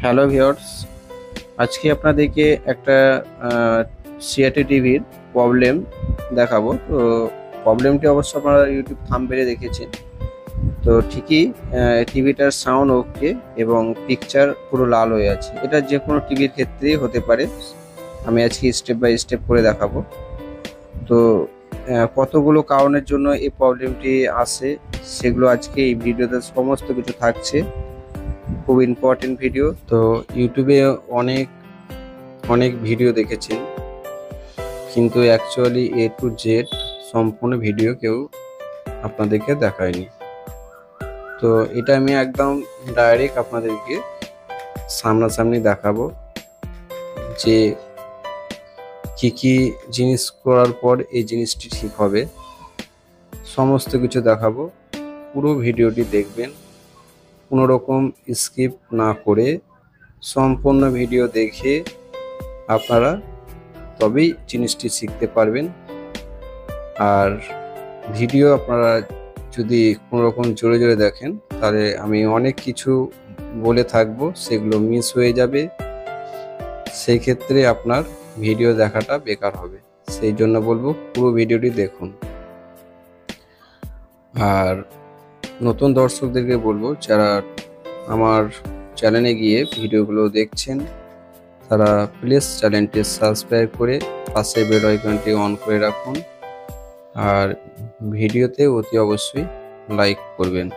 Hello viewers, আজকে আপনাদেরকে একটা সিআরটি টিভির প্রবলেম দেখাবো। তো প্রবলেমটি অবশ্য আপনারা ইউটিউব থাম্বনেলে দেখেছেন। তো ঠিকই টিভিটার সাউন্ড ওকে এবং পিকচার পুরো লাল হয়ে আছে। এটা যে কোনো টিভির ক্ষেত্রেই হতে পারে। আমি আজকে স্টেপ বাই স্টেপ করে দেখাবো। তো কতগুলো কারণের জন্য এই প্রবলেমটি আসে সেগুলো আজকে এই ভিডিওতে সমস্ত কিছু থাকছে। খুব ইম্পর্টেন্ট ভিডিও। তো ইউটিউবে অনেক অনেক ভিডিও দেখেছেন, কিন্তু অ্যাকচুয়ালি এ টু জেড সম্পূর্ণ ভিডিও কেউ আপনাদেরকে দেখায়নি। তো এটা আমি একদম ডাইরেক্ট আপনাদেরকে সামনাসামনি দেখাবো যে কি কি জিনিস করার পর এই জিনিসটি ঠিক হবে। সমস্ত কিছু দেখাবো, পুরো ভিডিওটি দেখবেন, কোনো রকম স্কিপ না করে সম্পূর্ণ ভিডিও দেখে আপনারা তবেই জিনিসটি শিখতে পারবেন। আর ভিডিও আপনারা যদি কোনো রকম জোরে জোরে দেখেন তাহলে আমি অনেক কিছু বলে থাকবো, সেগুলো মিস হয়ে যাবে। সেই ক্ষেত্রে আপনার ভিডিও দেখাটা বেকার হবে। সেই জন্য বলবো পুরো ভিডিওটি দেখুন। আর নতুন দর্শকদেরকে বলবো, যারা আমার চ্যানেলে গিয়ে ভিডিওগুলো দেখছেন তারা প্লিজ চ্যানেলটি সাবস্ক্রাইব করে পাশে বেল আইকনটি অন করে রাখুন। আর ভিডিওতে অতি অবশ্যই লাইক করবেন।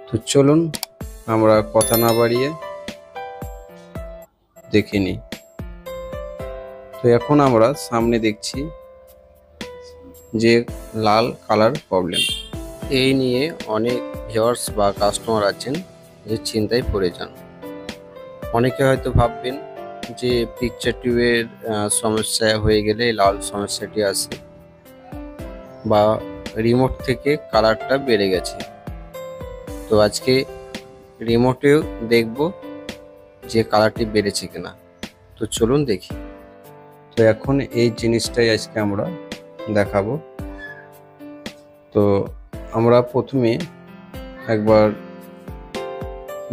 তো চলুন আমরা কথা না বাড়িয়ে দেখে নিই। তো এখন আমরা সামনে দেখছি যে লাল কালার প্রবলেম। এই নিয়ে অনেক ভিউয়ার্স বা কাস্টমার আছেন যে চিন্তায় পড়ে যান। অনেকে হয়তো ভাববেন যে পিকচার টিউবের সমস্যা হয়ে গেলে লাল সমস্যাটি আসে, বা রিমোট থেকে কালারটা বেড়ে গেছে। তো আজকে রিমোটেও দেখব যে কালারটি বেড়েছে কিনা। তো চলুন দেখি। তো এখন এই জিনিসটাই আজকে আমরা দেখাবো। তো আমরা প্রথমে একবার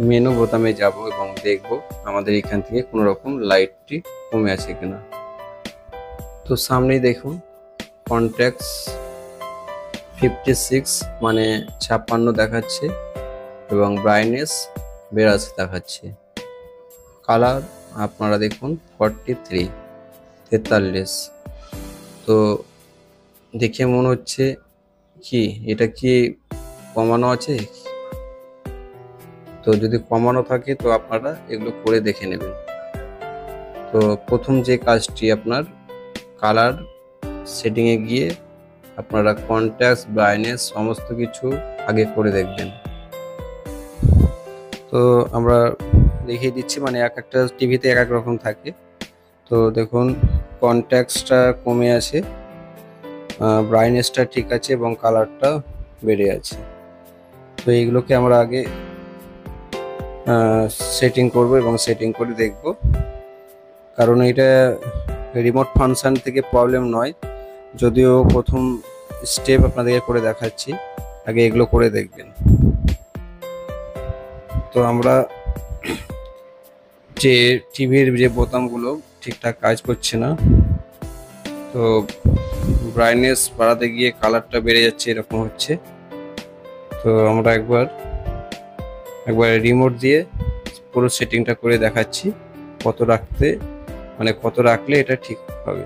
মেনু বোতামে যাব এবং দেখব আমাদের এখান থেকে কোনো রকম লাইটটি কমে আছে কিনা। তো সামনেই দেখুন কন্ট্যাক্টস 56 মানে 56 দেখাচ্ছে এবং ব্রাইটনেস 82 দেখাচ্ছে। কালার আপনারা দেখুন 43। তো দেখে মনে হচ্ছে কি এটা কি কমানো আছে। তো যদি কমানো থাকে তো আপনারা এগুলো করে দেখে নেবেন। তো প্রথম যে কাজটি, আপনার কালার সেটিংয়ে গিয়ে আপনারা কন্ট্রাস্ট, ব্রাইটনেস সমস্ত কিছু আগে করে দেখবেন। তো আমরা দেখিয়ে দিচ্ছি, মানে এক একটা টিভিতে এক এক রকম থাকে। তো দেখুন কন্ট্রাস্টটা কমে আছে, ব্রাইটনেসটা ঠিক আছে এবং কালারটা বেড়ে আছে। তো এইগুলোকে আমরা আগে সেটিং করব এবং সেটিং করে দেখব, কারণ এটা রিমোট ফাংশন থেকে প্রবলেম নয়। যদিও প্রথম স্টেপ আপনাদেরকে করে দেখাচ্ছি, আগে এগুলো করে দেখবেন। তো আমরা যে টিভির যে বোতামগুলো ঠিকঠাক কাজ করছে না, তো ব্রাইটনেস বাড়াতে গিয়ে কালারটা বেড়ে যাচ্ছে, এরকম হচ্ছে। তো আমরা একবার রিমোট দিয়ে পুরো সেটিংটা করে দেখাচ্ছি কত রাখতে, মানে কত রাখলে এটা ঠিক হবে।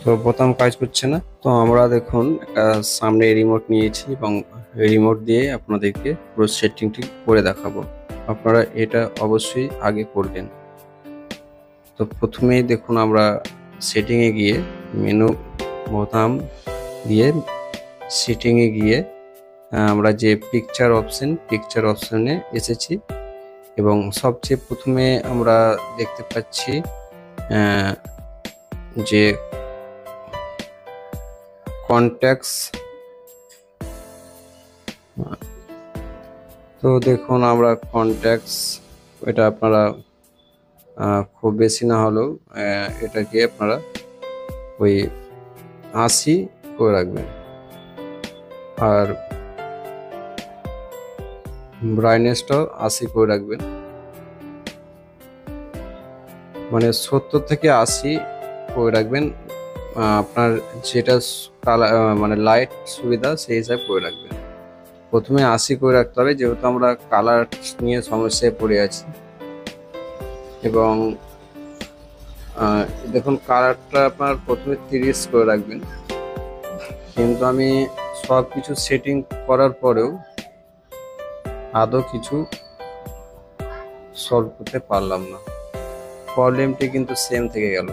তো বোতাম কাজ করছে না। তো আমরা দেখুন একটা সামনে রিমোট নিয়েছি এবং রিমোট দিয়ে আপনাদেরকে পুরো সেটিংটি করে দেখাবো। আপনারা এটা অবশ্যই আগে করবেন। তো প্রথমেই দেখুন আমরা সেটিংয়ে গিয়ে মেনু বোতাম দিয়ে সেটিংয়ে গিয়ে আমরা যে পিকচার অপশনে এসেছি এবং সবচেয়ে প্রথমে আমরা দেখতে পাচ্ছি যে কন্ট্যাক্টস। তো দেখুন আমরা কন্ট্যাক্টস, এটা আপনারা খুব বেশি না হলেও এটাকে আপনারা ওই 80 করে রাখবেন। আর ব্রাইটনেসটাও 80 করে রাখবেন, মানে 70 থেকে 80 করে রাখবেন। আপনার যেটা কালার মানে লাইট সুবিধা সেই হিসাবে করে রাখবেন। প্রথমে 80 করে রাখতে হবে, যেহেতু আমরা কালার নিয়ে সমস্যায় পড়ে আছি। এবং দেখুন কালারটা আপনার প্রথমে 30 করে রাখবেন, কিন্তু আমি সব কিছু সেটিং করার পরেও আদৌ কিছু সলভ করতে পারলাম না, প্রবলেমটি কিন্তু সেম থেকে গেল।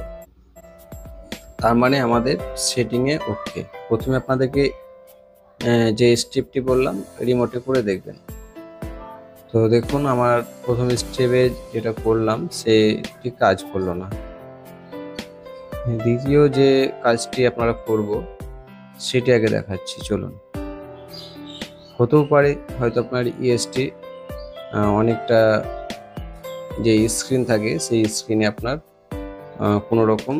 তার মানে আমাদের সেটিংয়ে ওকে। প্রথমে আপনাদেরকে যে স্টেপটি বললাম রিমোটে করে দেখবেন। তো দেখুন আমার প্রথম স্টেপে যেটা করলাম সেটি কাজ করলো না। দ্বিতীয় যে কাজটি আপনারা করব সেটি আগে দেখাচ্ছি, চলুন। হতেও পারে হয়তো আপনার ইএসটি অনেকটা যে স্ক্রিন থাকে সেই স্ক্রিনে আপনার কোনো রকম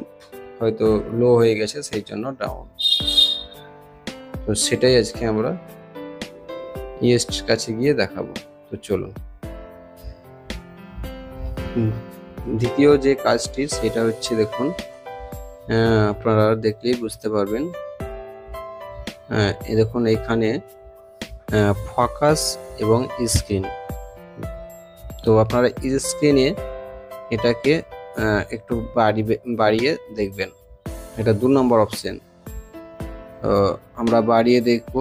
হয়তো লো হয়ে গেছে, সেই জন্য ডাউন। তো সেটাই আজকে আমরা ইএসটির কাছে গিয়ে দেখাবো। তো চলুন। দ্বিতীয় যে কাজটি সেটা হচ্ছে, দেখুন আপনারা দেখলেই বুঝতে পারবেন। দেখুন এখানে ফোকাস এবং স্ক্রিন। তো আপনারা স্ক্রিনে এটাকে একটু বাড়িয়ে দেখবেন, এটা 2 নম্বর অপশন। তো আমরা বাড়িয়ে দেখব,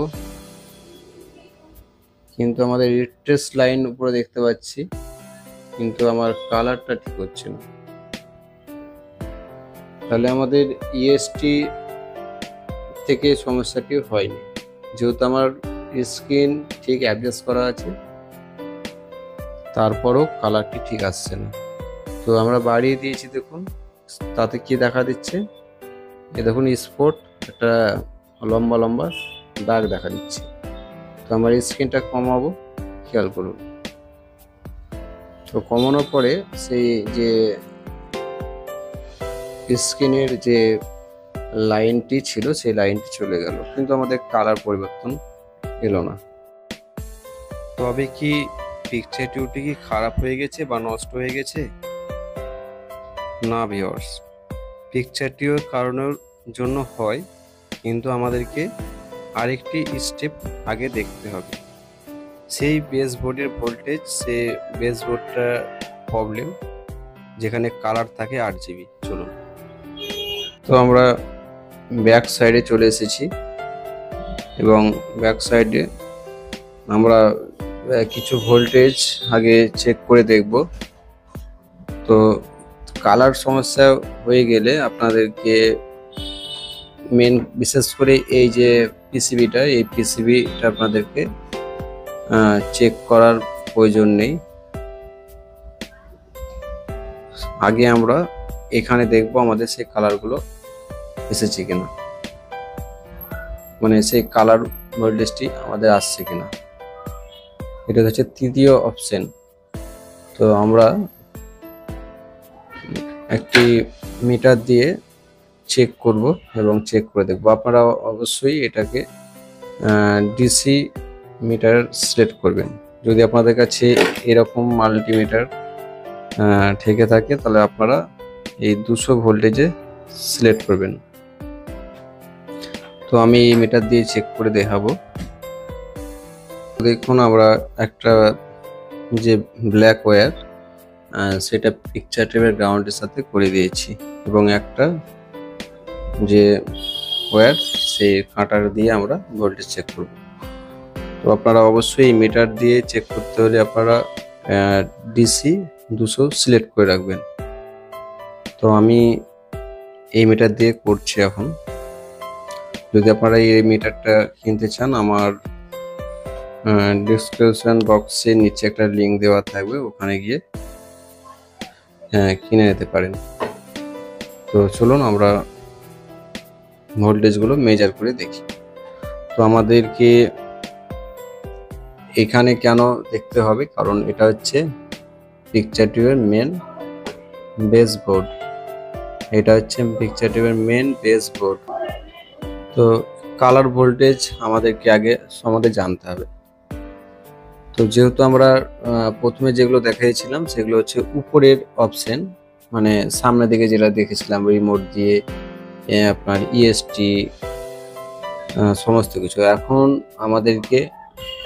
কিন্তু আমাদের রিট্রেস লাইন উপরে দেখতে পাচ্ছি, কিন্তু আমার কালারটা ঠিক হচ্ছে না। তাহলে আমাদের ইএসটি থেকে সমস্যাটি হয়নি, যেহেতু আমার স্ক্রিন ঠিক অ্যাডজাস্ট করা আছে, তারপরও কালারটি ঠিক আসছে না। তো আমরা বাড়িয়ে দিয়েছি, দেখুন তাতে কি দেখা দিচ্ছে, এ দেখুন স্পট একটা লম্বা লম্বা দাগ দেখা দিচ্ছে। তো আমার স্ক্রিনটা কমাবো, খেয়াল করুন। তো কমানোর পরে সেই যে স্ক্রিনের যে লাইনটি ছিল সেই লাইনটি চলে গেল, কিন্তু আমাদের কালার পরিবর্তন এলো না। তবে কি পিকচারটি কি খারাপ হয়ে গেছে বা নষ্ট হয়ে গেছে? না ভিউয়ার্স, পিকচারটিও কারণের জন্য হয়, কিন্তু আমাদেরকে আরেকটি স্টেপ আগে দেখতে হবে। সেই বেসবোর্ডের ভোল্টেজ, সে বেসবোর্ডটা প্রবলেম, যেখানে কালার থাকে 8 GB। চলুন। তো আমরা ব্যাক সাইডে চলে এসেছি, এবং ব্যাক সাইডে আমরা কিছু ভোল্টেজ আগে চেক করে দেখব। তো কালার সমস্যা হয়ে গেলে আপনাদেরকে বিশেষ করে এই যে পিসিবিটা, এই পিসিবিটা আপনাদেরকে চেক করার প্রয়োজন নেই। আগে আমরা এখানে দেখব আমাদের সেই কালারগুলো এসেছে কিনা, মানে সেই কালার ভোল্টেজটি আমাদের আসছে কিনা। এটা হচ্ছে তৃতীয় অপশন। তো আমরা একটি মিটার দিয়ে চেক করব এবং চেক করে দেখব। আপনারা অবশ্যই এটাকে ডিসি মিটার সিলেক্ট করবেন। যদি আপনাদের কাছে এরকম মাল্টিমিটার থেকে থাকে তাহলে আপনারা এই 200 ভোল্টেজে সিলেক্ট করবেন। তো আমি এই মিটার দিয়ে চেক করে দেখাবো। দেখুন আমরা একটা যে ব্ল্যাক ওয়্যার সেটা পিকচার টেপের গ্রাউন্ডের সাথে করে দিয়েছি, এবং একটা যে ওয়্যার সেই কাঁটার দিয়ে আমরা ভোল্টেজ চেক করব। তো আপনারা অবশ্যই মিটার দিয়ে চেক করতে হলে আপনারা ডিসি 200 সিলেক্ট করে রাখবেন। তো আমি এই মিটার দিয়ে করছি এখন। যদি আপনারা এই মিটারটা কিনতে চান, আমার ডিসক্রিপশন বক্সে নিচে একটা লিঙ্ক দেওয়া থাকবে, ওখানে গিয়ে কিনে নিতে পারেন। তো চলুন আমরা ভোল্টেজগুলো মেজার করে দেখি। তো আমাদেরকে এখানে কেন দেখতে হবে, কারণ এটা হচ্ছে পিকচার টিউবের মেন বেস বোর্ড। এটা হচ্ছে পিকচার টিউবের মেন বেস বোর্ড। তো কালার ভোল্টেজ আমাদেরকে আগে সম্বন্ধে জানতে হবে। তো যেহেতু আমরা প্রথমে যেগুলো দেখাইছিলাম সেগুলো হচ্ছে উপরের অপশন, মানে সামনের দিকে যেটা দেখেছিলাম রিমোট দিয়ে আপনার ইএসটি সমস্ত কিছু। এখন আমাদেরকে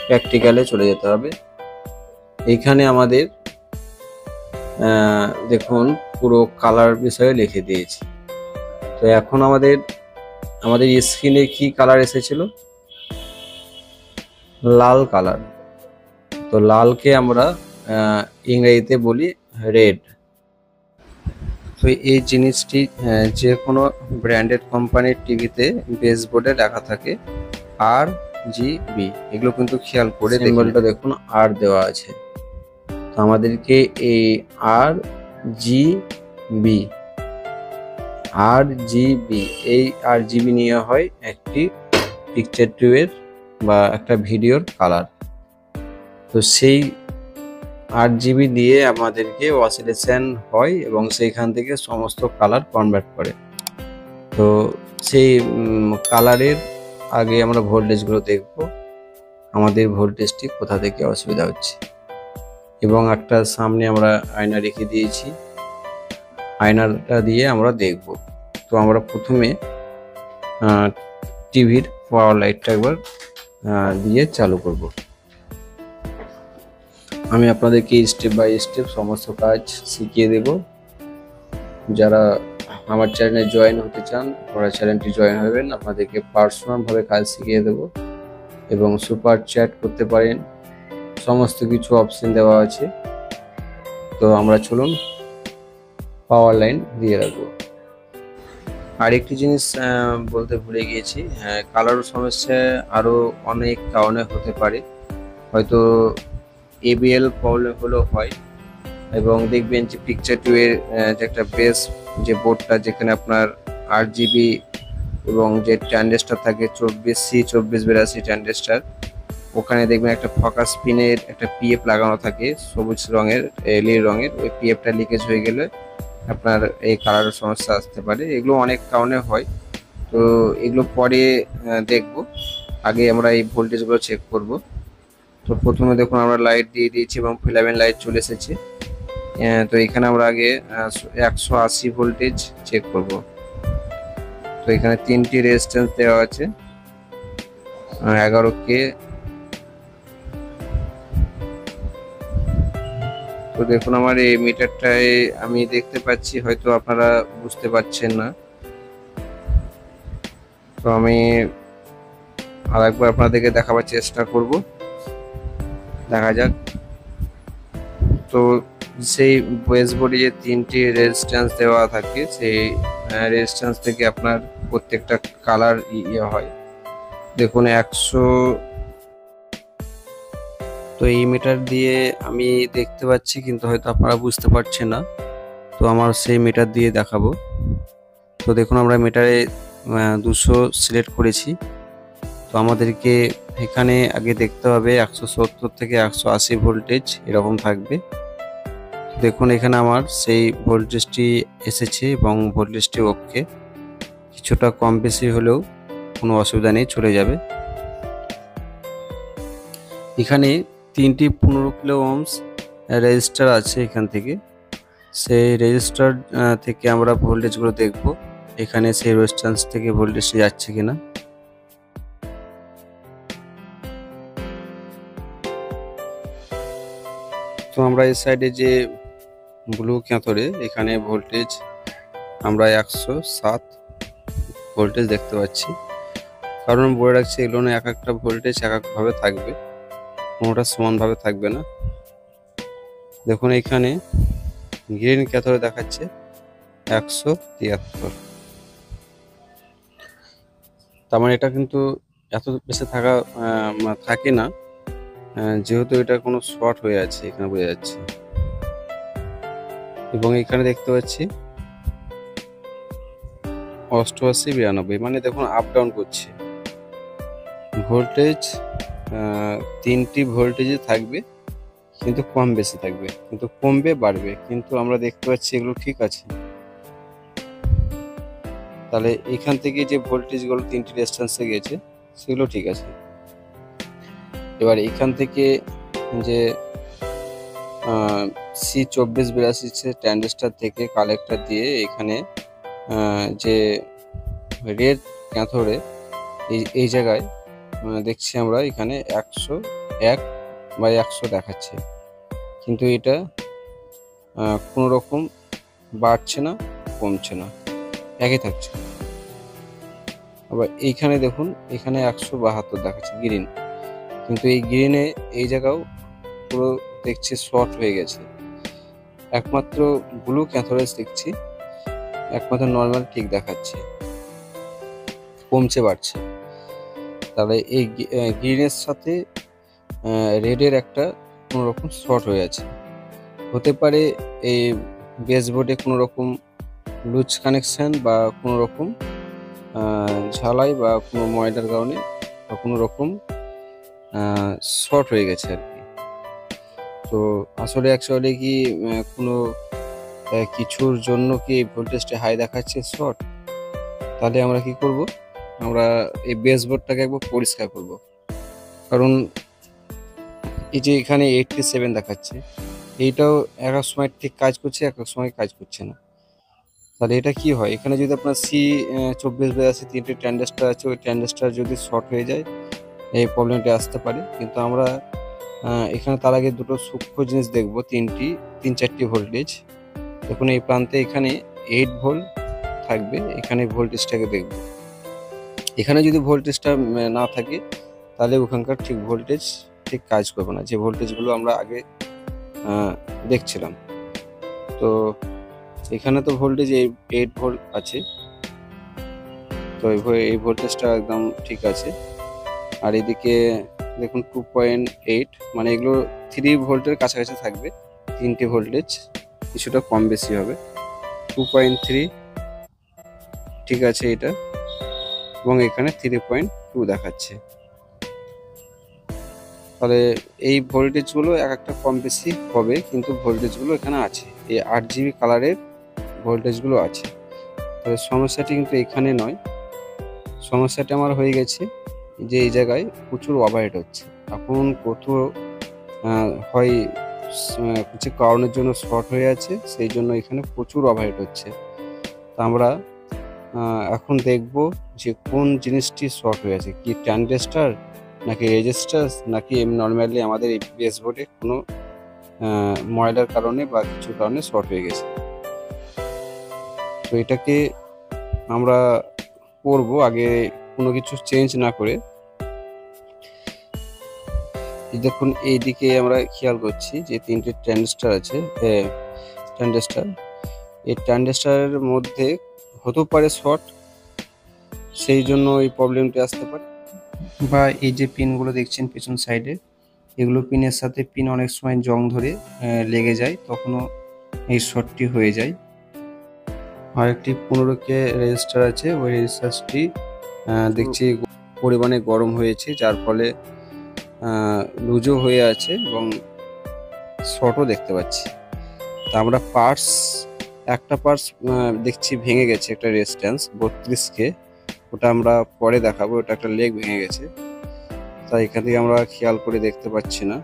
প্র্যাকটিক্যালে চলে যেতে হবে। এইখানে আমাদের দেখুন পুরো কালার বিষয়ে লিখে দিয়েছি। তো এখন আমাদের স্ক্রিনে কি কালার এসেছিল? লাল কালার। তো লালকে আমরা ইংরেজিতে বলি রেড। তো এই জিনিসটি যে কোনো ব্র্যান্ডেড কোম্পানির টিভিতে বেসবোর্ডে লেখা থাকে RGB, এগুলো কিন্তু খেয়াল করে সিম্বলটা দেখুন আর দেওয়া আছে। তো আমাদেরকে এই RGB এই RGB নিয়ে হয় একটি পিকচার টিউবের বা একটা ভিডিওর কালার। তো সেই RGB দিয়ে আমাদেরকে অসিলেশন হয় এবং সেইখান থেকে সমস্ত কালার কনভার্ট করে। তো সেই কালারের আগে আমরা ভোল্টেজগুলো দেখব, আমাদের ভোল্টেজটি কোথা থেকে অসুবিধা হচ্ছে। এবং একটা সামনে আমরা আয়না রেখে দিয়েছি, আয়নাটা দিয়ে আমরা দেখব। তো আমরা প্রথমে টিভির পাওয়ার লাইটটা একবার দিয়ে চালু করব। আমি আপনাদেরকে স্টেপ বাই স্টেপ সমস্ত কাজ শিখিয়ে দেব। যারা আমার চ্যানেলে জয়েন হতে চান আপনারা চ্যানেলটি জয়েন হবেন, আপনাদেরকে পার্সোনালভাবে কাজ শিখিয়ে দেব এবং সুপার চ্যাট করতে পারেন, সমস্ত কিছু অপশন দেওয়া আছে। তো আমরা চলুন পাওয়ার লাইন দিয়ে রাখবো। আরেকটি জিনিস বলতে ভুলে গিয়েছি, কালার সমস্যা আরও অনেক কারণে হতে পারে। হয়তো ABL প্রবলেম হলেও হয়, এবং দেখবেন যে পিকচার টিউবের যে একটা বেস যে বোর্ডটা যেখানে আপনার RGB এবং যে ট্রানজিস্টর থাকে 24C2482 ট্রানজিস্টর, ওখানে দেখবেন একটা ফোকাস পিনের একটা PF লাগানো থাকে সবুজ রঙের নীল রঙের, ওই PFটা লিকেজ হয়ে গেলে আপনার এই কালারের সমস্যা আসতে পারে। এগুলো অনেক কারণে হয়, তো এগুলো পরে দেখব। আগে আমরা এই ভোল্টেজগুলো চেক করব। তো প্রথমে দেখুন আমরা লাইট দিয়ে দিয়েছি এবং ফিলামেন্ট লাইট চলে এসেছে। তো এখানে আমরা আগে 180 ভোল্টেজ চেক করব। তো এখানে 3টি রেজিস্ট্যান্স দেওয়া আছে 11K। তো দেখুন আমার এই মিটারটায় আমি দেখতে পাচ্ছি, হয়তো আপনারা বুঝতে পারছেন না। তো আমি আরেকবার আপনাদেরকে দেখাবার চেষ্টা করব, দেখা যাক। তো সেই বেসবোর্ডে যে 3টি রেজিস্ট্যান্স দেওয়া থাকে সেই রেজিস্ট্যান্স থেকে আপনার প্রত্যেকটা কালার ইয়ে হয়। দেখুন 100। তো এই মিটার দিয়ে আমি দেখতে পাচ্ছি, কিন্তু হয়তো আপনারা বুঝতে পারছেন না। তো আমার সেই মিটার দিয়ে দেখাবো। তো দেখুন আমরা মিটারে 200 সিলেক্ট করেছি। তো আমাদেরকে এখানে আগে দেখতে হবে 170 থেকে 180 ভোল্টেজ এরকম থাকবে। দেখুন এখানে আমার সেই ভোল্টেজটি এসেছে এবং ভোল্টেজটি ওকে, কিছুটা কম বেশি হলেও কোনো অসুবিধা নেই, চলে যাবে। এখানে 3টি 15 কিলো ওহমস রেজিস্টার আছে, এখান থেকে সেই রেজিস্টার থেকে আমরা ভোল্টেজগুলো দেখব, এখানে সেই রেজিস্ট্যান্স থেকে ভোল্টেজটি যাচ্ছে কিনা। তো আমরা এই সাইডে যে ব্লু ক্যাথরে এখানে ভোল্টেজ আমরা 107 ভোল্টেজ দেখতে পাচ্ছি। কারণ বলে রাখছি এগুলো এক একটা ভোল্টেজ এক একভাবে থাকবে, কোনোটা সমানভাবে থাকবে না। দেখুন এখানে গ্রিন ক্যাথরে দেখাচ্ছে 173। তার মানে এটা কিন্তু এত বেশি থাকে না, যেহেতু এটা কোনো শর্ট হয়ে আছে এখানে বোঝা যাচ্ছে। এবং এখানে দেখতে পাচ্ছি 88 92, মানে দেখুন আপ ডাউন করছে ভোল্টেজ। 3টি ভোল্টেজে থাকবে, কিন্তু কম বেশি থাকবে, কিন্তু কমবে বাড়বে, কিন্তু আমরা দেখতে পাচ্ছি এগুলো ঠিক আছে। তাহলে এখান থেকে যে ভোল্টেজগুলো 3টি রেজিস্ট্যান্সে গেছে সেগুলো ঠিক আছে। এবার এখান থেকে যে C2482 ট্রানজিস্টর থেকে কালেক্টর দিয়ে এখানে যে রেড ক্যাথোডে এই জায়গায় দেখছি আমরা এখানে 101/100 দেখাচ্ছে, কিন্তু এটা কোনো রকম বাড়ছে না, কমছে না, একই থাকছে। আবার এইখানে দেখুন, এখানে 172 দেখাচ্ছে গ্রিন, কিন্তু এই গ্রিনে এই জায়গাও পুরো দেখছি শর্ট হয়ে গেছে। একমাত্র ব্লু ক্যাথোডেজ দেখছি একমাত্র নর্মাল ঠিক দেখাচ্ছে, কমছে বাড়ছে। তাহলে এই গ্রিনের সাথে রেডের একটা কোনো রকম শর্ট হয়ে আছে, হতে পারে এই বেসবোর্ডে কোনো রকম লুজ কানেকশন বা কোনো রকম ঝালাই বা কোনো ময়লার কারণে বা কোনো রকম শর্ট হয়ে গেছে আর কি। তো আসলে অ্যাকচুয়ালি কি কোনো কিছুর জন্য কি ভোল্টেজটা হাই দেখাচ্ছে শর্ট, তাহলে আমরা কি করব, আমরা এই বেসবোর্ডটাকে একবার পরিষ্কার করব। কারণ এই যে এখানে 87 দেখাচ্ছে, এইটাও এক এক সময় ঠিক কাজ করছে, এক এক সময় কাজ করছে না। তাহলে এটা কি হয়, এখানে যদি আপনার C2482 তিনটে ট্রানজিস্টর আছে, ওই ট্রানজিস্টর যদি শর্ট হয়ে যায় এই প্রবলেমটা আসতে পারে। কিন্তু আমরা এখানে তার আগে দুটো সূক্ষ্ম জিনিস দেখব, তিন চারটি ভোল্টেজ। দেখুন এই প্রান্তে এখানে 8 ভোল্ট থাকবে, এখানে ভোল্টেজটাকে দেখব। এখানে যদি ভোল্টেজটা না থাকে তাহলে ওখানকার ঠিক ভোল্টেজ ঠিক কাজ করবে না, যে ভোল্টেজগুলো আমরা আগে দেখছিলাম। তো এখানে তো ভোল্টেজ 8 ভোল্ট আছে, তো এই ভোল্টেজটা একদম ঠিক আছে। আর এদিকে দেখুন 2.8, মানে এগুলো 3 ভোল্টের কাছাকাছি থাকবে, তিনটে ভোল্টেজ কিছুটা কম বেশি হবে। 2.3 ঠিক আছে এটা, এবং এখানে 3.2 দেখাচ্ছে। তাহলে এই ভোল্টেজগুলো এক একটা কম বেশি হবে, কিন্তু ভোল্টেজগুলো এখানে আছে, এই 8 জিবি কালারের ভোল্টেজগুলো আছে। তাহলে সমস্যাটি কিন্তু এখানে নয়, সমস্যাটা আমার হয়ে গেছে যে এই জায়গায় প্রচুর ওভারহিট হচ্ছে। এখন কোথাও হয় কিছু কারণের জন্য শর্ট হয়ে আছে, সেই জন্য এখানে প্রচুর ওভারহিট হচ্ছে। তা আমরা এখন দেখব যে কোন জিনিসটি শর্ট হয়ে আছে, কি ট্রানজিস্টর নাকি রেজিস্টার নাকি নর্মালি আমাদের এই বেসবোর্ডে কোনো ময়লার কারণে বা কিছু কারণে শর্ট হয়ে গেছে। তো এটাকে আমরা করব আগে কোনো কিছু চেঞ্জ না করে। দেখুন এইদিকে আমরা খেয়াল করছি যে তিনটে ট্রানজিস্টর আছে, ট্রানজিস্টর, এই ট্রানজিস্টরের মধ্যে হতে পারে শর্ট, সেই জন্য এই প্রবলেমটি আসতে পারে। বা এই যে পিনগুলো দেখছেন পেছন সাইডে, এগুলো পিনের সাথে পিন অনেক সময় জং ধরে লেগে যায়, তখনও এই শর্টটি হয়ে যায়। আর একটি 15K রেজিস্টার আছে, ওই রেজিস্টারটি দেখছি পরিমাণে গরম হয়েছে, যার ফলে লুজও হয়ে আছে এবং শর্টও দেখতে পাচ্ছি। তা আমরা একটা পার্টস দেখছি ভেঙে গেছে, একটা রেজিস্ট্যান্স 32K, ওটা আমরা পরে দেখাবো, ওটা একটা লেগ ভেঙে গেছে, তাই এখান থেকে আমরা খেয়াল করে দেখতে পাচ্ছি না।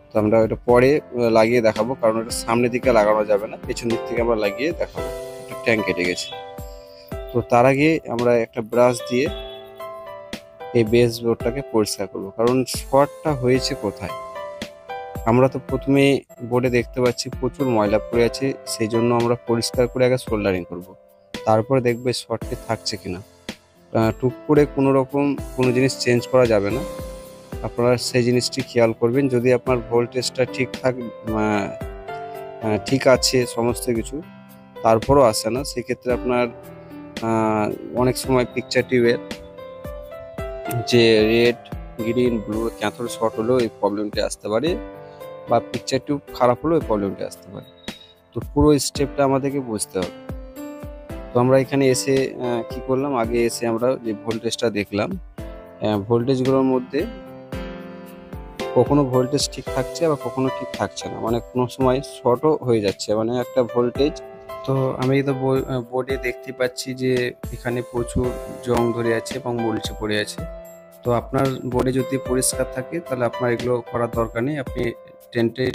তো আমরা ওটা পরে লাগিয়ে দেখাবো, কারণ ওটা সামনের দিকে লাগানো যাবে না, পেছন দিক থেকে আমরা লাগিয়ে দেখাবো। একটা ট্যাঙ্ক কেটে গেছে। তো তার আগে আমরা একটা ব্রাশ দিয়ে এই বেস বোর্ডটাকে পরিষ্কার করবো, কারণ শর্টটা হয়েছে কোথায়। আমরা তো প্রথমে বোর্ডে দেখতে পাচ্ছি প্রচুর ময়লা পড়ে আছে, সেই জন্য আমরা পরিষ্কার করে আগে সোল্ডারিং করব, তারপরে দেখবে শর্টটি থাকছে কিনা। টুক করে কোনো রকম কোনো জিনিস চেঞ্জ করা যাবে না, আপনারা সেই জিনিসটি খেয়াল করবেন। যদি আপনার ভোল্টেজটা ঠিক আছে সমস্ত কিছু, তারপরও আসে না, সেক্ষেত্রে আপনার অনেক সময় পিকচার টিউবের যে red green blue cathode short হলেও এই প্রবলেমটি আসতে পারে, বা পিকচার টিউব খারাপ হলেও এই প্রবলেমটি আসতে পারে। তো পুরো স্টেপটা আমাদেরকে বুঝতে হবে। তো আমরা এখানে এসে কি করলাম, আগে এসে আমরা যে ভোল্টেজটা দেখলাম, ভোল্টেজগুলোর মধ্যে কখনো ভোল্টেজ ঠিক থাকছে আবার কখনো ঠিক থাকছে না, মানে কোনো সময় শর্টও হয়ে যাচ্ছে, মানে একটা ভোল্টেজ। তো আমি তো বোর্ডে দেখতে পাচ্ছি যে এখানে প্রচুর জং ধরে আছে এবং মরিচে পড়ে আছে। তো আপনার বোর্ডে যদি পরিষ্কার থাকে তাহলে আপনার এগুলো করার দরকার নেই, আপনি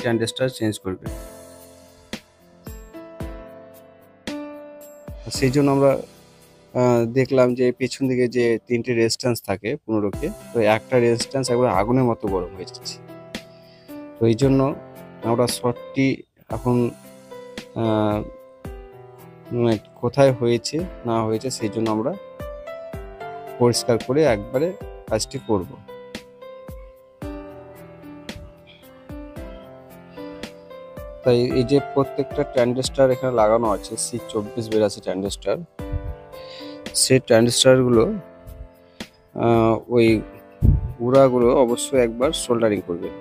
ট্রানজিস্টর চেঞ্জ করবেন। সেই জন্য আমরা দেখলাম যে পেছন দিকে যে 3টে রেজিস্ট্যান্স থাকে 15 কে, তো একটা রেজিস্ট্যান্স একবার আগুনের মতো গরম হয়ে যাচ্ছে। তো এই জন্য আমরা শর্টটি এখন কোথায় হয়েছে না হয়েছে সেই জন্য আমরা পরিষ্কার করে একবারে কাজটি করব। তাই এই যে প্রত্যেকটা ট্রানজিস্টর এখানে লাগানো আছে C2482 ট্রানজিস্টর, সেই ট্রানজিস্টরগুলো ওই গুঁড়াগুলো অবশ্যই একবার সোল্ডারিং করবেন।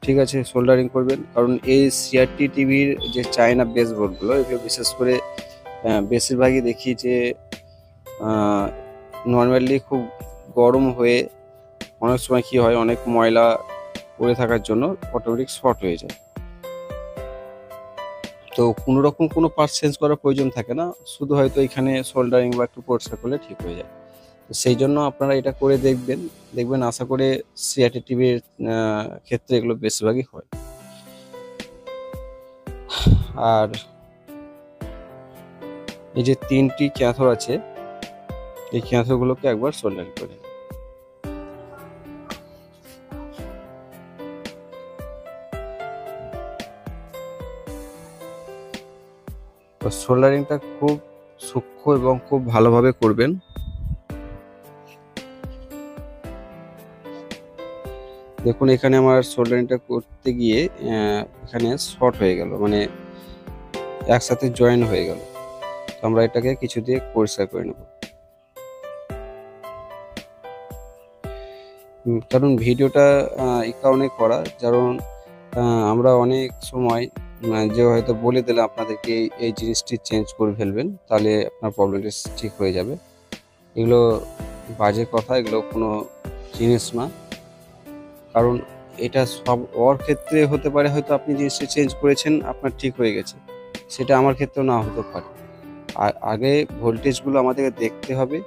ঠিক আছে, সোল্ডারিং করবেন, কারণ এই সিআরটি টিভির যে চায়না বেসবোর্ডগুলো এগুলো বিশেষ করে বেশিরভাগই দেখি যে নর্মালি খুব গরম হয়ে অনেক সময় কি হয়, অনেক ময়লা পড়ে থাকার জন্য অটোমেটিক শর্ট হয়ে যায়। তো কোনো রকম কোনো পার্ট চেঞ্জ করার প্রয়োজন থাকে না, শুধু হয়তো এখানে সোল্ডারিং বা একটু পরিষ্কার করলে ঠিক হয়ে যায়। তো সেই জন্য আপনারা এটা করে দেখবেন আশা করে সিআরটি টিভির ক্ষেত্রে এগুলো বেশিরভাগই হয়। আর এই যে 3টি ক্যাথর আছে, এই ক্যাথরগুলোকে একবার সোল্ডারিং করে। তো সোল্ডারিংটা খুব সূক্ষ্ম এবং খুব ভালোভাবে করবেন। দেখুন এখানে আমার সোল্ডারিংটা করতে গিয়ে এখানে শর্ট হয়ে গেল, মানে একসাথে জয়েন হয়ে গেল। আমরা এটাকে কিছু দিয়ে পরিষ্কার করে নেব, কারণ ভিডিওটা এই কারণে করা, কারণ আমরা অনেক সময় যে হয়তো বলে দিলে আপনাদেরকে এই জিনিসটি চেঞ্জ করে ফেলবেন, তাহলে আপনার প্রবলেমটা ঠিক হয়ে যাবে। এগুলো বাজে কথা, এগুলো কোনো জিনিস না, কারণ এটা সব ওর ক্ষেত্রে হতে পারে, হয়তো আপনি জিনিসটা চেঞ্জ করেছেন আপনার ঠিক হয়ে গেছে, সেটা আমার ক্ষেত্রেও না হতে পারে। আর আগে ভোল্টেজগুলো আমাদেরকে দেখতে হবে,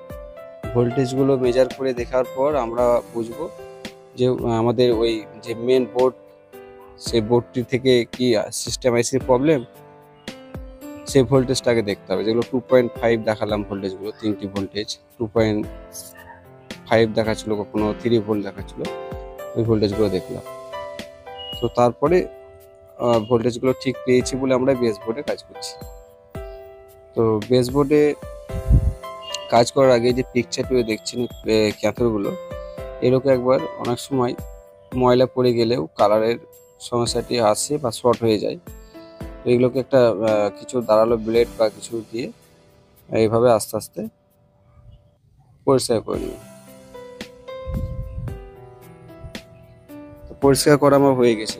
ভোল্টেজগুলো মেজার করে দেখার পর আমরা বুঝবো যে আমাদের ওই যে মেন বোর্ড, সেই বোর্ডটি থেকে কি সিস্টেম আইসির প্রবলেম, সেই ভোল্টেজটাকে দেখতে হবে। যেগুলো 2.5 দেখালাম ভোল্টেজগুলো, 3টি ভোল্টেজ 2.5 দেখাচ্ছিল, কখনো 3 ভোল্ট দেখাচ্ছিল, ওই ভোল্টেজগুলো দেখলাম। তো তারপরে ভোল্টেজগুলো ঠিক পেয়েছি বলে আমরা বেসবোর্ডে কাজ করছি। তো বেসবোর্ডে কাজ করার আগে যে পিকচারগুলো দেখছেন ক্যাথরগুলো, এরকম একবার অনেক সময় ময়লা পড়ে গেলেও কালারের সমস্যাটি আসে বা শর্ট হয়ে যায়। তো এগুলোকে একটা কিছু ধারালো ব্লেড বা কিছু দিয়ে এইভাবে আস্তে আস্তে পরিষ্কার করে নিই। পরিষ্কার করা আমার হয়ে গেছে।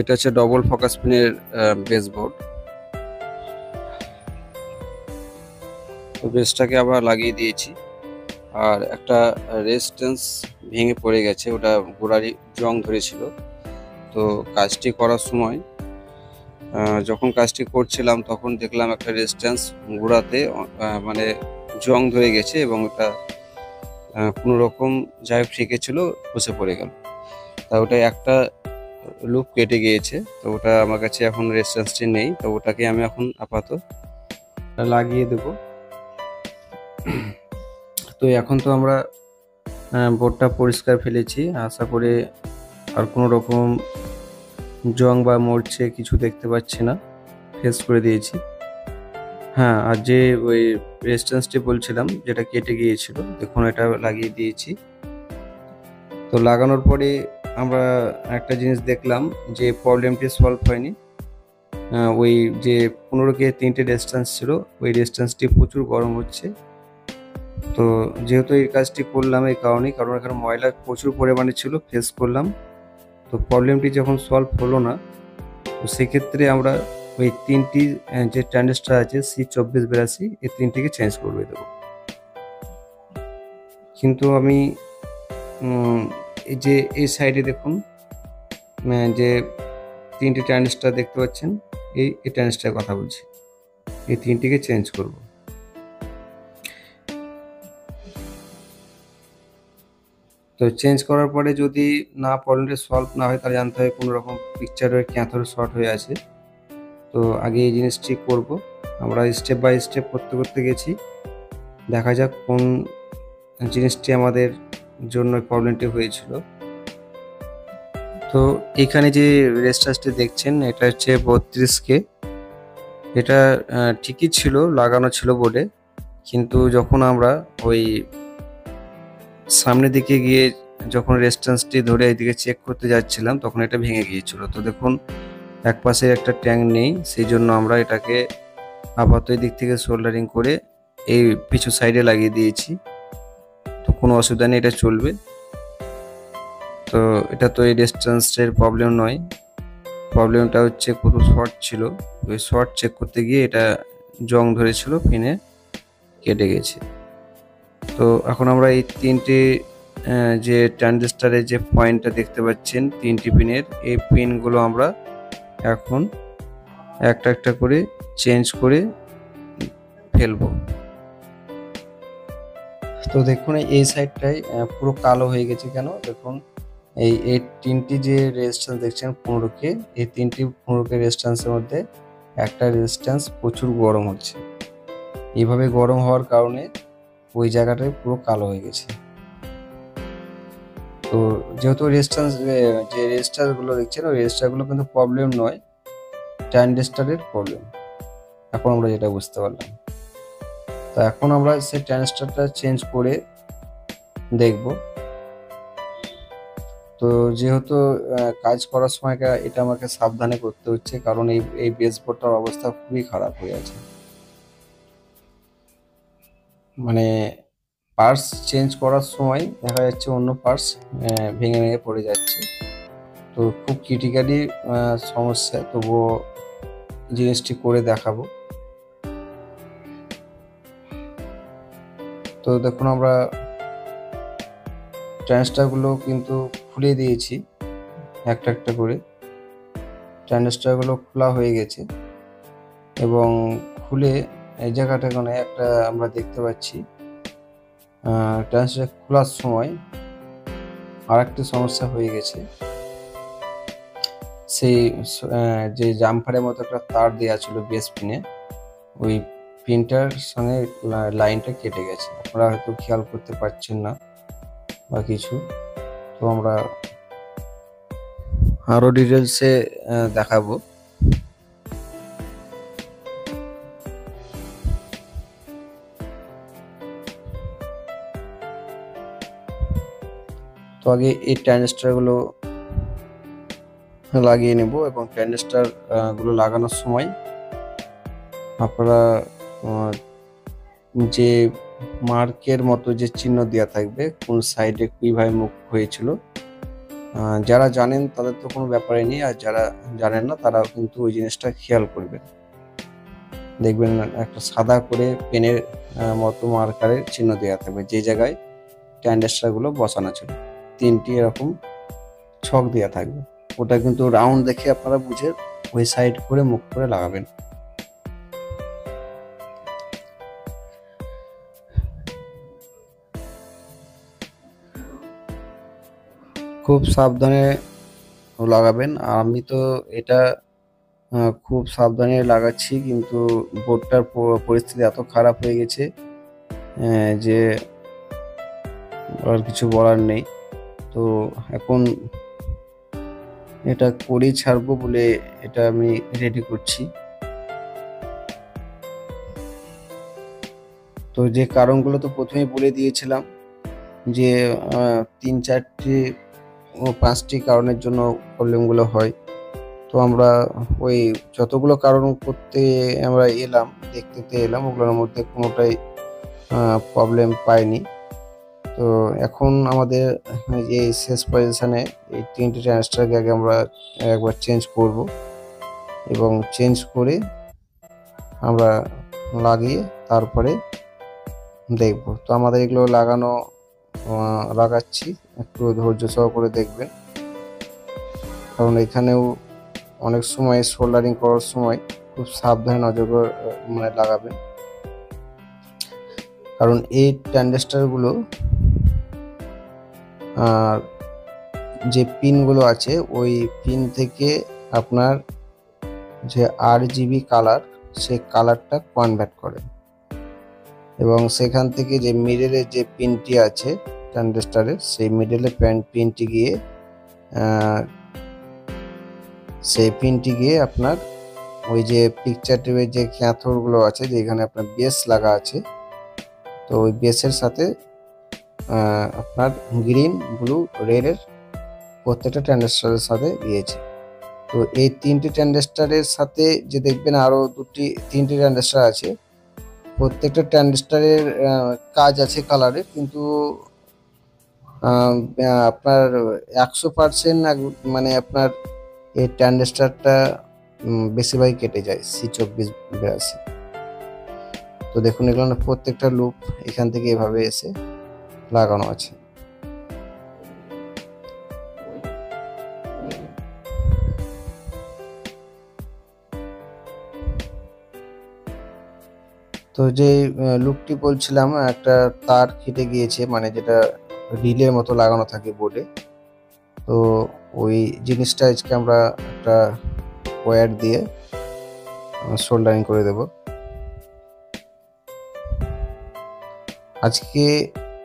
এটা হচ্ছে ডবল ফোকাস পিনের বেসবোর্ড। তো বেসটাকে আবার লাগিয়ে দিয়েছি, আর একটা রেজিস্ট্যান্স ভেঙে পড়ে গেছে, ওটা গোড়ারি জং ধরেছিল। তো কাজটি করার সময় যখন কাজটি করছিলাম তখন দেখলাম একটা রেজিস্ট্যান্স গোড়াতে মানে জং ধরে গেছে, এবং ওটা কোনো রকম যাই ঠেকেছিল খসে পড়ে গেল। তা ওটা একটা লুপ কেটে গিয়েছে, তো ওটা আমার কাছে এখন রেজিস্ট্যান্সটি নেই, তো ওটাকে আমি এখন আপাতত লাগিয়ে দেব। তো এখন তো আমরা বোর্ডটা পরিষ্কার ফেলেছি, আশা করে আর কোনো রকম জং বা মরচে কিছু দেখতে পাচ্ছি না, ফেস করে দিয়েছি। হ্যাঁ, আর যে ওই রেজিস্ট্যান্সটি বলছিলাম যেটা কেটে গিয়েছিল, দেখুন এটা লাগিয়ে দিয়েছি। তো লাগানোর পরে আমরা একটা জিনিস দেখলাম যে প্রবলেমটি সলভ হয়নি। ওই যে 15K 3টে রেজিস্ট্যান্স ছিল, ওই রেজিস্ট্যান্সটি প্রচুর গরম হচ্ছে। তো যেহেতু এই কাজটি করলাম এই কারণেই, কারণ এখানে ময়লা প্রচুর পরিমাণে ছিল, ফেস করলাম। তো প্রবলেমটি যখন সলভ হলো না, তো সেক্ষেত্রে আমরা ওই 3টি যে ট্রানজিস্টর আছে C2482, এই 3টিকে চেঞ্জ করে দেবো। কিন্তু আমি এই যে এই সাইডে দেখুন যে 3টি ট্রানজিস্টর দেখতে পাচ্ছেন, এই ট্রানজিস্টারের কথা বলছি, এই তিনটিকে চেঞ্জ করব। তো চেঞ্জ করার পরে যদি প্রবলেমটা সলভ না হয়, তাহলে জানতে হয় কোনো রকম পিকচারের ক্যাথোড শর্ট হয়ে আছে। তো আগে এই জিনিসটি করব। আমরা স্টেপ বাই স্টেপ করতে করতে গেছি, দেখা যাক কোন জিনিসটি আমাদের জন্য প্রবলেমটি হয়েছিল। তো এখানে যে রেজিস্ট্যান্সটি দেখছেন, এটা হচ্ছে 32K। এটা ঠিকই ছিল, লাগানো ছিল বোর্ডে, কিন্তু যখন আমরা ওই সামনের দিকে গিয়ে যখন রেজিস্ট্যান্সটি ধরে এইদিকে চেক করতে যাচ্ছিলাম, তখন এটা ভেঙে গিয়েছিল। তো দেখুন এক পাশে একটা ট্যাঙ্ক নেই, সেই জন্য আমরা এটাকে আপাতত এই দিক থেকে সোল্ডারিং করে এই পিছু সাইডে লাগিয়ে দিয়েছি। তো কোনো অসুবিধা নেই, এটা চলবে। তো এটা তো এই রেজিস্ট্যান্সের প্রবলেম নয়, প্রবলেমটা হচ্ছে কোনো শর্ট ছিল। ওই শর্ট চেক করতে গিয়ে এটা জং ধরেছিল, পিনে কেটে গেছে। তো এখন আমরা এই তিনটে যে ট্রানজিস্টারের যে পয়েন্টটা দেখতে পাচ্ছেন, তিনটি পিনের, এই পিনগুলো আমরা এখন একটা একটা করে চেঞ্জ করে ফেলবো। তো দেখুন এই সাইডটায় পুরো কালো হয়ে গেছে কেন, দেখুন এই তিনটি যে রেজিস্ট্যান্স দেখছেন 15K, এই তিনটি 15K রেজিস্ট্যান্সের মধ্যে একটা রেজিস্ট্যান্স প্রচুর গরম হচ্ছে। এইভাবে গরম হওয়ার কারণে ওই জায়গাটায় পুরো কালো হয়ে গেছে। তো যেহেতু রেজিস্ট্যান্স যে রেজিস্টারগুলো দেখছেন, ওই রেজিস্টারগুলো কিন্তু প্রবলেম নয়, ট্রানজিস্টারের প্রবলেম। এখন আমরা যেটা বুঝতে পারলাম। তো এখন আমরা সেই ট্রানজিস্টারটা চেঞ্জ করে দেখব। তো যেহেতু কাজ করার সময় এটা আমাকে সাবধানে করতে হচ্ছে, কারণ এই বেসবোর্ডটার অবস্থা খুবই খারাপ হয়ে আছে। মানে পার্টস চেঞ্জ করার সময় দেখা যাচ্ছে অন্য পার্টস ভেঙে ভেঙে পড়ে যাচ্ছে। তো খুব ক্রিটিক্যালি সমস্যা, তবুও জিনিসটি করে দেখাবো। তো দেখুন আমরা ট্রানজিস্টারগুলো কিন্তু খুলে দিয়েছি একটা একটা করে। ট্রানজিস্টারগুলো খোলা হয়ে গেছে, এবং খুলে এই জায়গাটা এখানে একটা আমরা দেখতে পাচ্ছি ট্রানজিস্টার খোলার সময় আরেকটি সমস্যা হয়ে গেছে। সেই যে জাম্পারের মতো একটা তার দেওয়া ছিল বেস পিনে, ওই পিনটার সঙ্গে লাইনটা কেটে গেছে। আপনারা হয়তো খেয়াল করতে পারছেন না বা কিছু। তো আমরা আরো ডিটেলসে দেখাবো। তো আগে এই ট্রানজিস্টারগুলো লাগিয়ে নেব, এবং ট্রানজিস্টার গুলো লাগানোর সময় আপনারা যে মার্কের মতো যে চিহ্ন দেওয়া থাকবে, কোন সাইডে কিভাবে মুখ হয়েছিল, যারা জানেন তাদের তো কোনো ব্যাপারই নেই, আর যারা জানেন না তারাও কিন্তু ওই জিনিসটা খেয়াল করবেন। দেখবেন একটা সাদা করে পেনের মতো মার্কারের চিহ্ন দেওয়া থাকবে, যে জায়গায় ট্রানজিস্টারগুলো বসানো ছিল, তিনটি এরকম ছক দেওয়া থাকবে। ওটা কিন্তু রাউন্ড দেখে আপনারা বুঝে ওই সাইড করে মুখ করে লাগাবেন। খুব সাবধানে লাগাবেন। আমি তো এটা খুব সাবধানে লাগাচ্ছি, কিন্তু বোর্ডটার পরিস্থিতি এত খারাপ হয়ে গেছে যে আর কিছু বলার নেই। তো এখন এটা করেই ছাড়বো বলে এটা আমি রেডি করছি। তো যে কারণগুলো তো প্রথমেই বলে দিয়েছিলাম, যে 3-4টি ও 5টি কারণের জন্য প্রবলেমগুলো হয়। তো আমরা ওই যতগুলো কারণ করতে আমরা দেখতে এলাম, ওগুলোর মধ্যে কোনোটাই প্রবলেম পাইনি। তো এখন আমাদের এই শেষ পজিশনে এই তিনটি ট্রানজিস্টারকে আগে আমরা একবার চেঞ্জ করব, এবং চেঞ্জ করে আমরা লাগিয়ে তারপরে দেখব। তো আমাদের এগুলো লাগাচ্ছি, একটু ধৈর্য সহকারে দেখবেন, কারণ এখানেও অনেক সময় সোল্ডারিং করার সময় খুব সাবধানে নজর করে মানে লাগাবেন, কারণ এই ট্রানজিস্টরগুলো যে পিনগুলো আছে ওই পিন থেকে আপনার যে RGB কালার, সেই কালারটা কনভার্ট করে, এবং সেখান থেকে যে মিডলের যে পিনটি আছে ট্রানজিস্টরের, সেই মিডলের পিনটি গিয়ে আপনার ওই যে পিকচার টিউবের যে ক্যাথোডগুলো আছে, যেখানে আপনার বেস লাগা আছে, তো ওই বেসের সাথে আপনার গ্রিন, ব্লু, রেডের প্রত্যেকটা ট্রানজিস্টরের সাথে দিয়েছে। তো এই তিনটি ট্রানজিস্টরের সাথে যে দেখবেন আরো তিনটি ট্রানজিস্টর আছে, প্রত্যেকটা ট্রানজিস্টরের কাজ আছে কালারের, কিন্তু আপনার 100% মানে আপনার এই ট্রানজিস্টরটা বেশিরভাগই কেটে যায় C2482। তো দেখুন এগুলো প্রত্যেকটা লুপ এখান থেকে এভাবে এসে লাগানো আছে। তো যে লুপটি বলছিলাম, একটা তার কেটে গিয়েছে, মানে যেটা রিলের মতো লাগানো থাকে বোর্ডে, তো ওই জিনিসটা আজকে আমরা একটা ওয়্যার দিয়ে সোল্ডারিং করে দেব। আজকে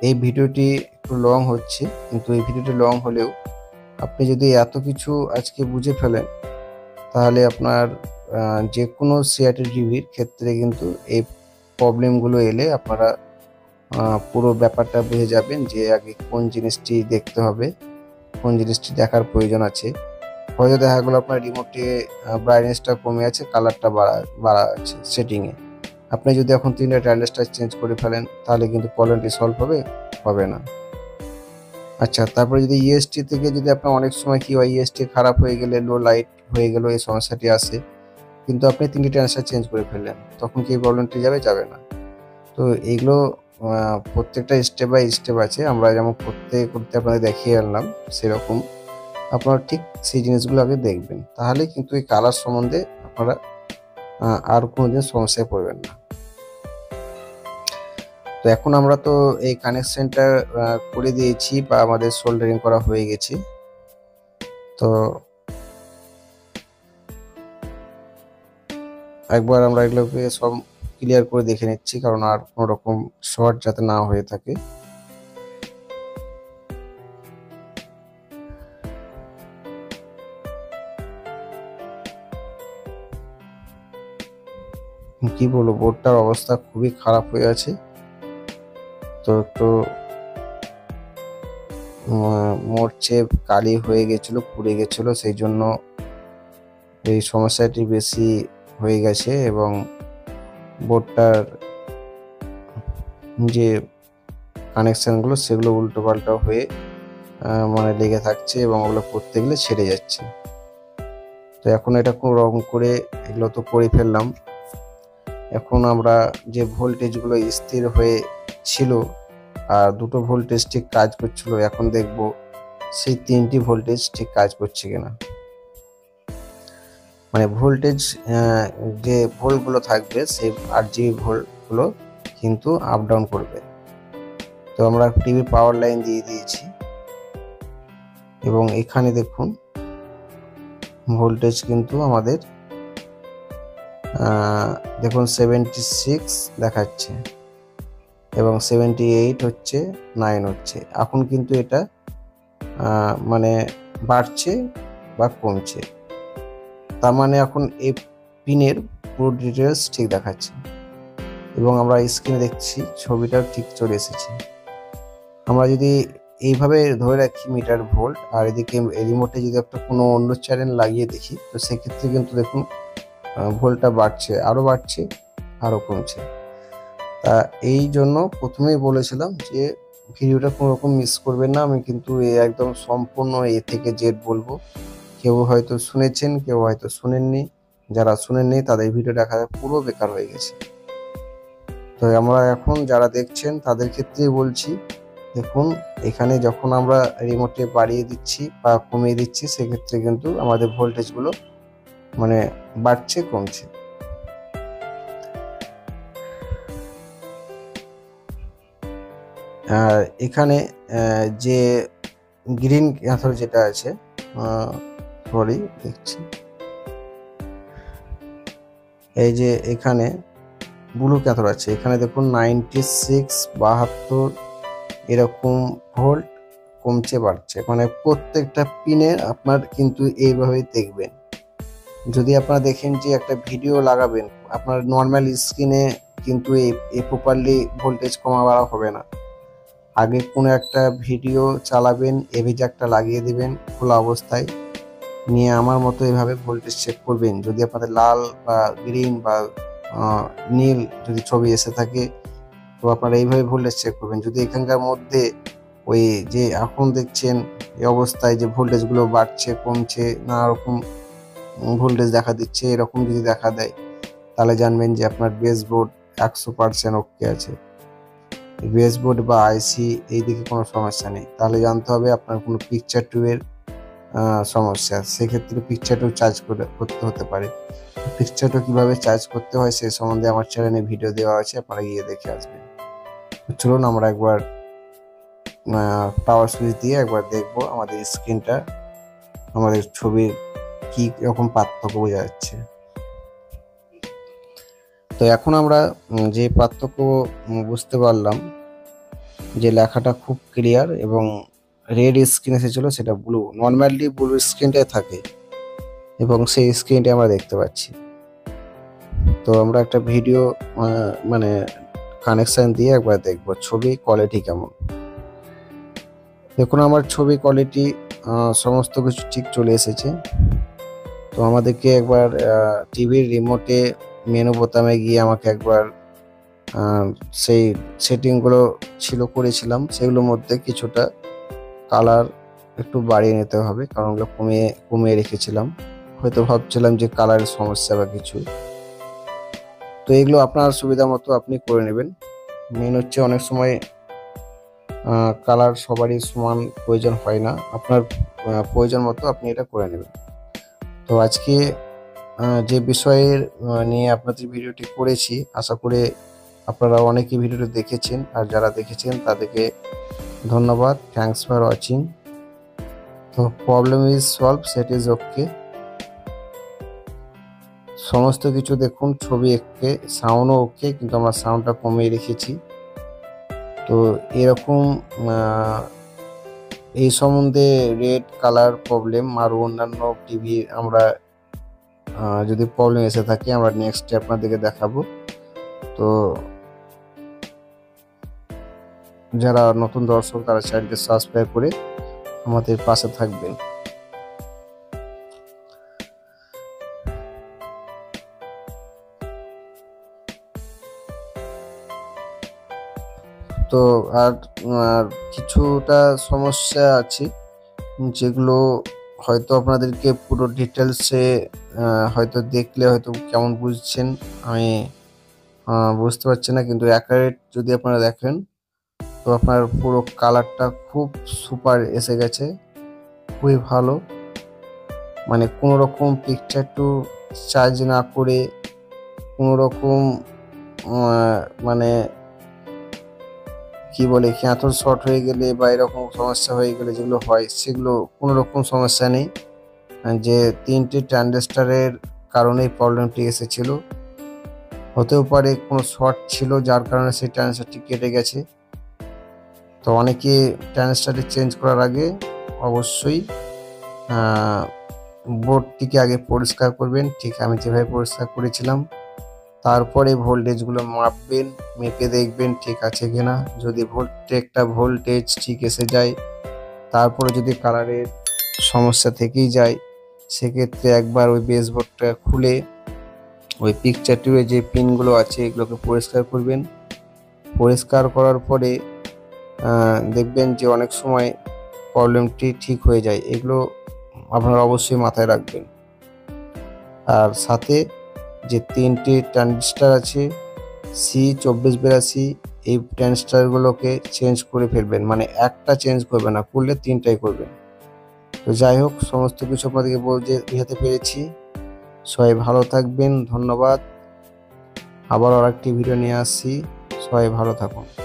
এই ভিডিওটি একটু লং হচ্ছে, কিন্তু এই ভিডিওটি লং হলেও আপনি যদি এত কিছু আজকে বুঝে ফেলেন, তাহলে আপনার যে কোনো সিআরটি টিভির ক্ষেত্রে কিন্তু এই প্রবলেমগুলো এলে আপনারা পুরো ব্যাপারটা বুঝে যাবেন, যে আগে কোন জিনিসটি দেখতে হবে, কোন জিনিসটি দেখার প্রয়োজন আছে। হয়তো দেখা গেলো আপনার রিমোটে ব্রাইটনেসটা কমে আছে, কালারটা বাড়া আছে সেটিংয়ে, আপনি যদি এখন 3টা ট্রানজিস্টর চেঞ্জ করে ফেলেন, তাহলে কিন্তু প্রবলেমটি সলভ হবে না। আচ্ছা, তারপরে যদি ইএসটি থেকে যদি আপনার অনেক সময় কি হয়, ইএসটি খারাপ হয়ে গেলে, লো লাইট হয়ে গেল, এই সমস্যাটি আসে, কিন্তু আপনি 3টি ট্রানজিস্টর চেঞ্জ করে ফেললেন, তখন কি প্রবলেমটি যাবে না। তো এইগুলো প্রত্যেকটা স্টেপ বাই স্টেপ আছে, আমরা যেমন করতে আপনাদের দেখিয়ে আনলাম, সেরকম আপনারা ঠিক সেই জিনিসগুলো আগে দেখবেন, তাহলে কিন্তু এই কালার সম্বন্ধে আপনারা আর কোনোদিন সমস্যায় পড়বেন না। তো এখন আমরা তো এই কানেকশনটা করে দিয়েছি, বা আমাদের সোল্ডারিং করা হয়ে গেছে। তো একবার আমরা এগুলোকে সব ক্লিয়ার করে দেখে নিচ্ছি, কারণ আর কোনো রকম শর্ট যাতে না হয়ে থাকে। কি বলবো, বোর্ডটার অবস্থা খুবই খারাপ হয়ে আছে। তো একটু মরচে কালি হয়ে গেছিল, পুড়ে গেছিল, সেই জন্য এই সমস্যাটি বেশি হয়ে গেছে, এবং বোর্ডটার যে কানেকশনগুলো সেগুলো উল্টো পাল্টা হয়ে মানে লেগে থাকছে, এবং ওগুলো করতে গেলে ছেড়ে যাচ্ছে। তো এখন এটা কোনো রকম করে এগুলো তো করে ফেললাম। এখন আমরা যে ভোল্টেজগুলো স্থির হয়ে ছিল আর দুটো ভোল্টেজ ঠিক কাজ করছিল, এখন দেখব সেই 3টি ভোল্টেজ ঠিক কাজ করছে কিনা। মানে ভোল্টেজ যে ভোল্টগুলো থাকবে, সেই RGB ভোল্টগুলো কিন্তু আপ ডাউন করবে। তো আমরা টিভির পাওয়ার লাইন দিয়ে দিয়েছি, এবং এখানে দেখুন ভোল্টেজ কিন্তু আমাদের দেখুন 76 দেখাচ্ছে, এবং 78 হচ্ছে, 9 হচ্ছে। এখন কিন্তু এটা মানে বাড়ছে বা কমছে, তার মানে এখন এই পিনের পুরো ডিটেলস ঠিক দেখাচ্ছে, এবং আমরা স্ক্রিনে দেখছি ছবিটা ঠিক চলে এসেছে। আমরা যদি এইভাবে ধরে রাখি মিটার ভোল্ট, আর এদিকে রিমোটে যদি একটা কোনো অন্য চ্যানেল লাগিয়ে দেখি, তো সেক্ষেত্রে কিন্তু দেখুন ভোল্টটা বাড়ছে, আরও কমছে। তা এই জন্য প্রথমেই বলেছিলাম যে ভিডিওটা কোনো রকম মিস করবেন না। আমি কিন্তু একদম সম্পূর্ণ A থেকে Z বলবো। কেউ হয়তো শুনেছেন, কেউ হয়তো শুনেননি। যারা শুনেননি তাদের ভিডিও দেখা পুরো বেকার হয়ে গেছে। তো আমরা এখন যারা দেখছেন তাদের ক্ষেত্রেই বলছি, দেখুন এখানে যখন আমরা রিমোটে বাড়িয়ে দিচ্ছি বা কমিয়ে দিচ্ছি, সেক্ষেত্রে কিন্তু আমাদের ভোল্টেজগুলো মানে বাড়ছে কমছে। আর এখানে যে গ্রিন ক্যাথর যেটা আছে, সরি দেখছি, এই যে এখানে ব্লু ক্যাথর আছে, এখানে দেখুন 96, 72 এরকম ভোল্ট কমছে বাড়ছে, মানে প্রত্যেকটা পিনে আপনার কিন্তু এইভাবেই দেখবেন। যদি আপনারা দেখেন যে একটা ভিডিও লাগাবেন আপনার নর্মাল স্ক্রিনে, কিন্তু এই প্রপারলি ভোল্টেজ কমা বাড়া হবে না। আগে কোনো একটা ভিডিও চালাবেন, এভি জ্যাকটা লাগিয়ে দিবেন খোলা অবস্থায়, নিয়ে আমার মতো এভাবে ভোল্টেজ চেক করবেন। যদি আপনাদের লাল বা গ্রিন বা নীল যদি ছবি এসে থাকে, তো আপনারা এইভাবে ভোল্টেজ চেক করবেন। যদি এখানকার মধ্যে ওই যে এখন দেখছেন এই অবস্থায় যে ভোল্টেজগুলো বাড়ছে কমছে নানা রকম ভোল্টেজ দেখা দিচ্ছে, এরকম যদি দেখা দেয় তাহলে জানবেন যে আপনার বেসবোর্ড 100% ওকে আছে। বেসবোর্ড বা আইসি এই দিকে কোনো সমস্যা নেই, তাহলে জানতে হবে আপনার কোনো পিকচার টিউবের সমস্যা। সেক্ষেত্রে পিকচার টিউব চার্জ করতে হতে পারে। পিকচার টিউব কীভাবে চার্জ করতে হয় সে সম্বন্ধে আমার চ্যানেলে ভিডিও দেওয়া আছে, আপনারা গিয়ে দেখে আসবেন। চলুন আমরা একবার পাওয়ার সুইচ দিয়ে একবার দেখবো আমাদের স্ক্রিনটা, আমাদের ছবির কি রকম পার্থক্য বোঝা যাচ্ছে। তো এখন আমরা যে পার্থক্য বুঝতে পারলাম, যে লেখাটা খুব ক্লিয়ার এবং রেড স্ক্রিন এসেছিল সেটা ব্লু, নর্মালি ব্লু স্ক্রিনটাই থাকে এবং সেই স্ক্রিনটা আমরা দেখতে পাচ্ছি। তো আমরা একটা ভিডিও মানে কানেকশন দিয়ে একবার দেখবো ছবি কোয়ালিটি কেমন। দেখুন আমার ছবি কোয়ালিটি সমস্ত কিছু ঠিক চলে এসেছে। তো আমাদেরকে একবার টিভির রিমোটে মেনু বোতামে গিয়ে আমাকে একবার সেই সেটিংগুলো করেছিলাম, সেগুলোর মধ্যে কিছুটা কালার একটু বাড়িয়ে নিতে হবে, কারণ ওগুলো কমিয়ে রেখেছিলাম। হয়তো ভাবছিলাম যে কালারের সমস্যা বা কিছু, তো এগুলো আপনার সুবিধা মতো আপনি করে নেবেন। মেন হচ্ছে অনেক সময় কালার সবারই সমান প্রয়োজন হয় না, আপনার প্রয়োজন মতো আপনি এটা করে নেবেন। তো আজকে যে বিষয়ের নিয়ে আপনাদের ভিডিওটি করেছি, আশা করে আপনারা অনেকেই ভিডিওটি দেখেছেন, আর যারা দেখেছেন তাদেরকে ধন্যবাদ। Thanks for watching. তো problem is solve, set is okay. সমস্ত কিছু দেখুন, ছবি ওকে, সাউন্ডও ওকে, কিন্তু আমরা সাউন্ডটা কমিয়ে রেখেছি। তো এরকম এই সম্বন্ধে রেড কালার প্রবলেম আর অন্যান্য টিভি আমরা যদি প্রবলেম এসে থাকে আমরা নেক্সট আপনাদেরকে দেখাবো। তো যারা নতুন দর্শক তারা চ্যানেলটি সাবস্ক্রাইব করে আমাদের পাশে থাকবেন। তো আর কিছুটা সমস্যা আছে যেগুলো হয়তো আপনাদেরকে পুরো ডিটেলসে হয়তো দেখলে হয়তো কেমন বুঝছেন আমি বুঝতে পারছি না, কিন্তু অ্যাকুরেট যদি আপনারা দেখেন তো আপনার পুরো কালারটা খুব সুপার এসে গেছে, খুবই ভালো। মানে কোনো রকম পিকচার টু চার্জ না করে, কোনো রকম মানে কি বলে ক্যাথর শর্ট হয়ে গেলে বা এরকম সমস্যা হয়ে গেলে যেগুলো হয়, সেগুলো কোনো রকম সমস্যা নেই। যে 3টে ট্রানজিস্টরের কারণেই প্রবলেমটি এসেছিল, হতেও পারে কোনো শর্ট ছিল যার কারণে সেই ট্রানজিস্টরটি কেটে গেছে। তো অনেকে ট্রানজিস্টরটি চেঞ্জ করার আগে অবশ্যই বোর্ডটিকে আগে পরিষ্কার করবেন, ঠিক আমি যেভাবে পরিষ্কার করেছিলাম। তারপরে ভোল্টেজগুলো মাপবেন, মেপে দেখবেন ঠিক আছে কিনা। যদি প্রত্যেকটা ভোল্টেজ ঠিক এসে যায়, তারপরে যদি কালারের সমস্যা থেকেই যায়, সেক্ষেত্রে একবার ওই বেসবোর্ডটা খুলে ওই পিকচার টিউবে যে পিনগুলো আছে এগুলোকে পরিষ্কার করবেন। পরিষ্কার করার পরে দেখবেন যে অনেক সময় প্রবলেমটি ঠিক হয়ে যায়। এগুলো আপনারা অবশ্যই মাথায় রাখবেন। আর সাথে যে 3টে ট্রানজিস্টর আছে C2482, এই ট্রানজিস্টরগুলোকে চেঞ্জ করে ফেলবেন, মানে একটা চেঞ্জ করবেন না, করলে 3টাই করবেন। তো যাই হোক, সমস্ত কিছু আপনাদেরকে বোঝাতে পেরেছি। সবাই ভালো থাকবেন, ধন্যবাদ। আবার আরেকটি ভিডিও নিয়ে আসছি, সবাই ভালো থাকুন।